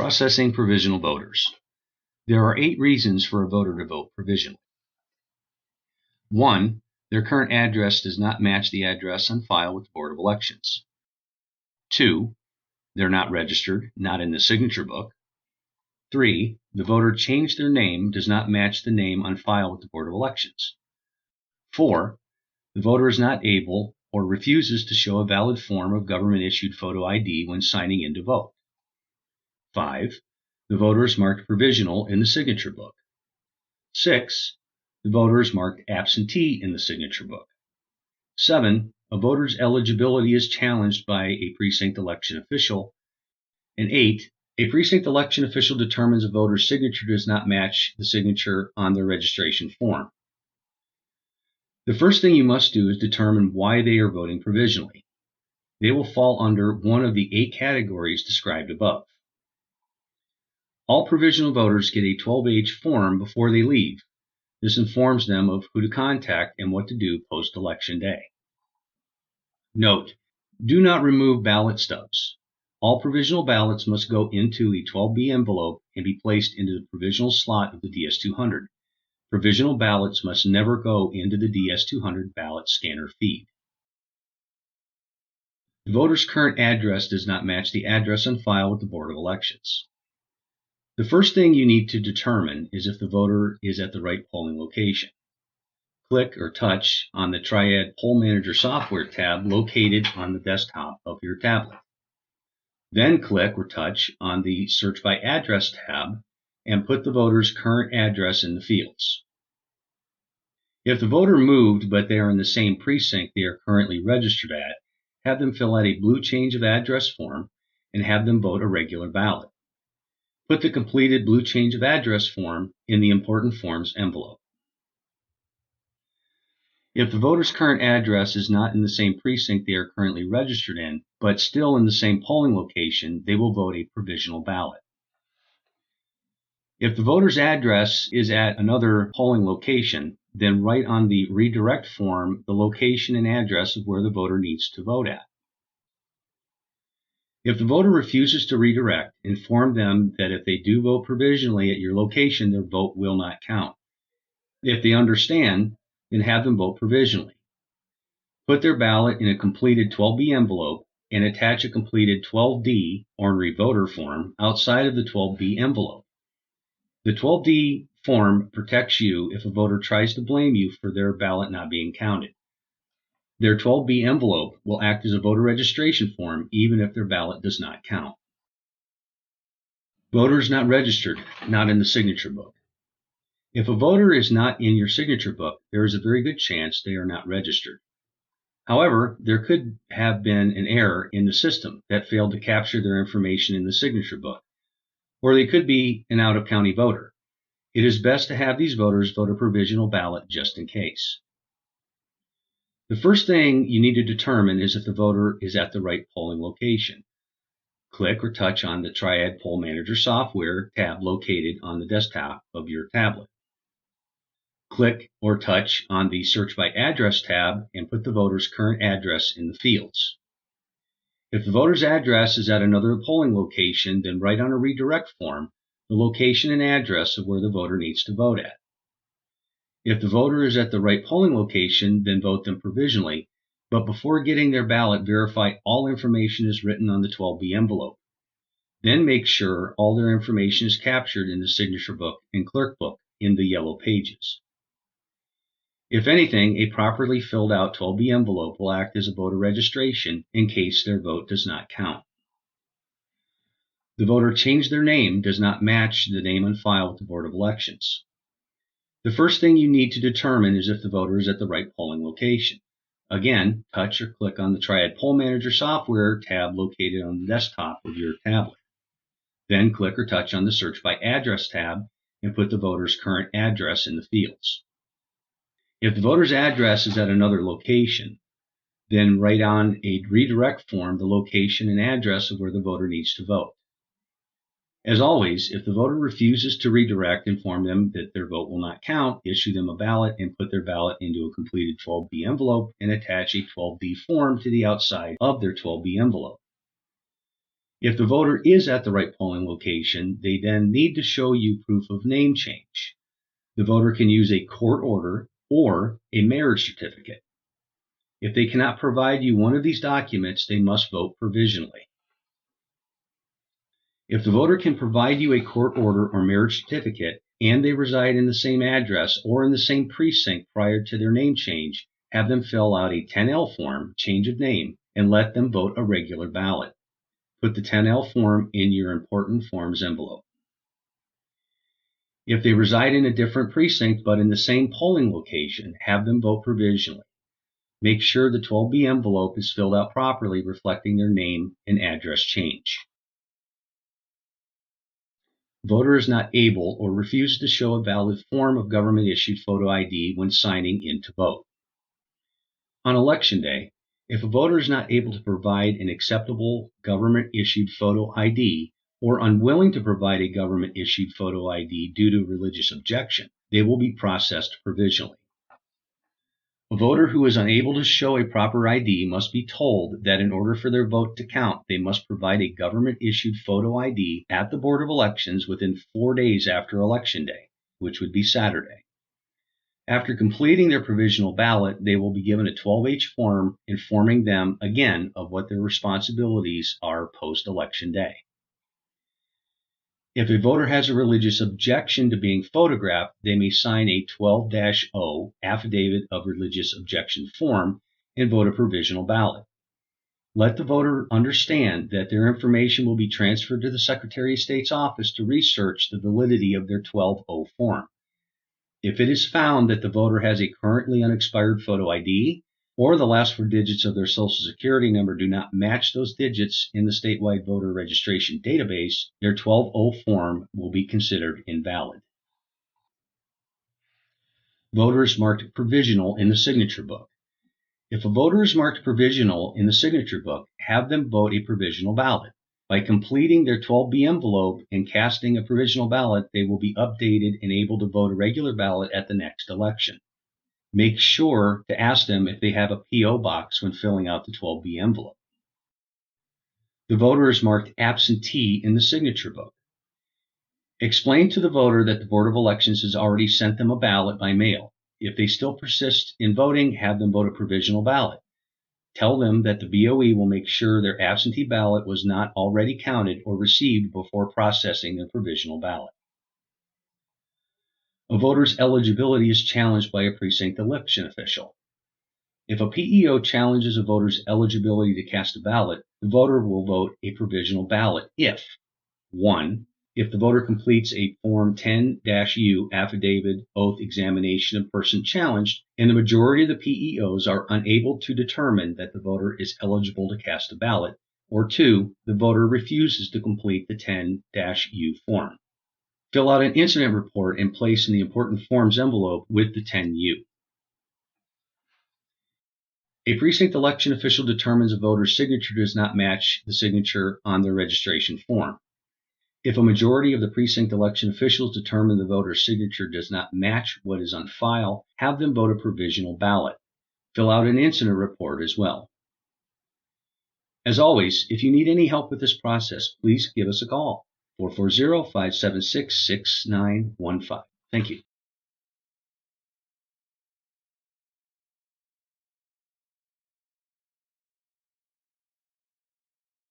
Processing provisional voters. There are 8 reasons for a voter to vote provisionally. 1. Their current address does not match the address on file with the Board of Elections. 2. They're not registered, not in the signature book. 3. The voter changed their name, does not match the name on file with the Board of Elections. 4. The voter is not able or refuses to show a valid form of government-issued photo ID when signing in to vote. 5. The voter is marked provisional in the signature book. 6. The voter is marked absentee in the signature book. 7. A voter's eligibility is challenged by a precinct election official. And 8. A precinct election official determines a voter's signature does not match the signature on their registration form. The first thing you must do is determine why they are voting provisionally. They will fall under one of the 8 categories described above. All provisional voters get a 12H form before they leave. This informs them of who to contact and what to do post-election day. Note: do not remove ballot stubs. All provisional ballots must go into a 12B envelope and be placed into the provisional slot of the DS200. Provisional ballots must never go into the DS200 ballot scanner feed. The voter's current address does not match the address on file with the Board of Elections. The first thing you need to determine is if the voter is at the right polling location. Click or touch on the Triad Poll Manager software tab located on the desktop of your tablet. Then click or touch on the Search by Address tab and put the voter's current address in the fields. If the voter moved but they are in the same precinct they are currently registered at, have them fill out a blue change of address form and have them vote a regular ballot. Put the completed blue change of address form in the Important Forms envelope. If the voter's current address is not in the same precinct they are currently registered in, but still in the same polling location, they will vote a provisional ballot. If the voter's address is at another polling location, then write on the redirect form the location and address of where the voter needs to vote at. If the voter refuses to redirect, inform them that if they do vote provisionally at your location, their vote will not count. If they understand, then have them vote provisionally. Put their ballot in a completed 12B envelope and attach a completed 12D ornery voter form outside of the 12B envelope. The 12D form protects you if a voter tries to blame you for their ballot not being counted. Their 12B envelope will act as a voter registration form even if their ballot does not count. Voters not registered, not in the signature book. If a voter is not in your signature book, there is a very good chance they are not registered. However, there could have been an error in the system that failed to capture their information in the signature book, or they could be an out-of-county voter. It is best to have these voters vote a provisional ballot just in case. The first thing you need to determine is if the voter is at the right polling location. Click or touch on the Triad Poll Manager software tab located on the desktop of your tablet. Click or touch on the Search by Address tab and put the voter's current address in the fields. If the voter's address is at another polling location, then write on a redirect form the location and address of where the voter needs to vote at. If the voter is at the right polling location, then vote them provisionally, but before getting their ballot, verify all information is written on the 12B envelope. Then make sure all their information is captured in the signature book and clerk book in the yellow pages. If anything, a properly filled out 12B envelope will act as a voter registration in case their vote does not count. The voter changed their name does not match the name on file with the Board of Elections. The first thing you need to determine is if the voter is at the right polling location. Again, touch or click on the Triad Poll Manager software tab located on the desktop of your tablet. Then click or touch on the Search by Address tab and put the voter's current address in the fields. If the voter's address is at another location, then write on a redirect form the location and address of where the voter needs to vote. As always, if the voter refuses to redirect, inform them that their vote will not count, issue them a ballot, and put their ballot into a completed 12B envelope and attach a 12B form to the outside of their 12B envelope. If the voter is at the right polling location, they then need to show you proof of name change. The voter can use a court order or a marriage certificate. If they cannot provide you one of these documents, they must vote provisionally. If the voter can provide you a court order or marriage certificate, and they reside in the same address or in the same precinct prior to their name change, have them fill out a 10L form, change of name, and let them vote a regular ballot. Put the 10L form in your important forms envelope. If they reside in a different precinct but in the same polling location, have them vote provisionally. Make sure the 12B envelope is filled out properly, reflecting their name and address change. Voter is not able or refuses to show a valid form of government-issued photo ID when signing in to vote. On Election Day, if a voter is not able to provide an acceptable government-issued photo ID or unwilling to provide a government-issued photo ID due to religious objection, they will be processed provisionally. A voter who is unable to show a proper ID must be told that in order for their vote to count, they must provide a government-issued photo ID at the Board of Elections within 4 days after Election Day, which would be Saturday. After completing their provisional ballot, they will be given a 12H form informing them again of what their responsibilities are post-Election Day. If a voter has a religious objection to being photographed, they may sign a 12-0 Affidavit of Religious Objection form and vote a provisional ballot. Let the voter understand that their information will be transferred to the Secretary of State's office to research the validity of their 12-0 form. If it is found that the voter has a currently unexpired photo ID, or the last 4 digits of their Social Security number do not match those digits in the statewide voter registration database, their 12-0 form will be considered invalid. Voter is marked provisional in the signature book. If a voter is marked provisional in the signature book, have them vote a provisional ballot. By completing their 12B envelope and casting a provisional ballot, they will be updated and able to vote a regular ballot at the next election. Make sure to ask them if they have a P.O. box when filling out the 12B envelope. The voter is marked absentee in the signature book. Explain to the voter that the Board of Elections has already sent them a ballot by mail. If they still persist in voting, have them vote a provisional ballot. Tell them that the BOE will make sure their absentee ballot was not already counted or received before processing the provisional ballot. A voter's eligibility is challenged by a precinct election official. If a PEO challenges a voter's eligibility to cast a ballot, the voter will vote a provisional ballot if 1. If the voter completes a Form 10-U Affidavit Oath Examination of Person Challenged, and the majority of the PEOs are unable to determine that the voter is eligible to cast a ballot, or 2. The voter refuses to complete the 10-U form. Fill out an incident report and place in the important forms envelope with the 10U. A precinct election official determines a voter's signature does not match the signature on their registration form. If a majority of the precinct election officials determine the voter's signature does not match what is on file, have them vote a provisional ballot. Fill out an incident report as well. As always, if you need any help with this process, please give us a call. 440-576-6915. Thank you.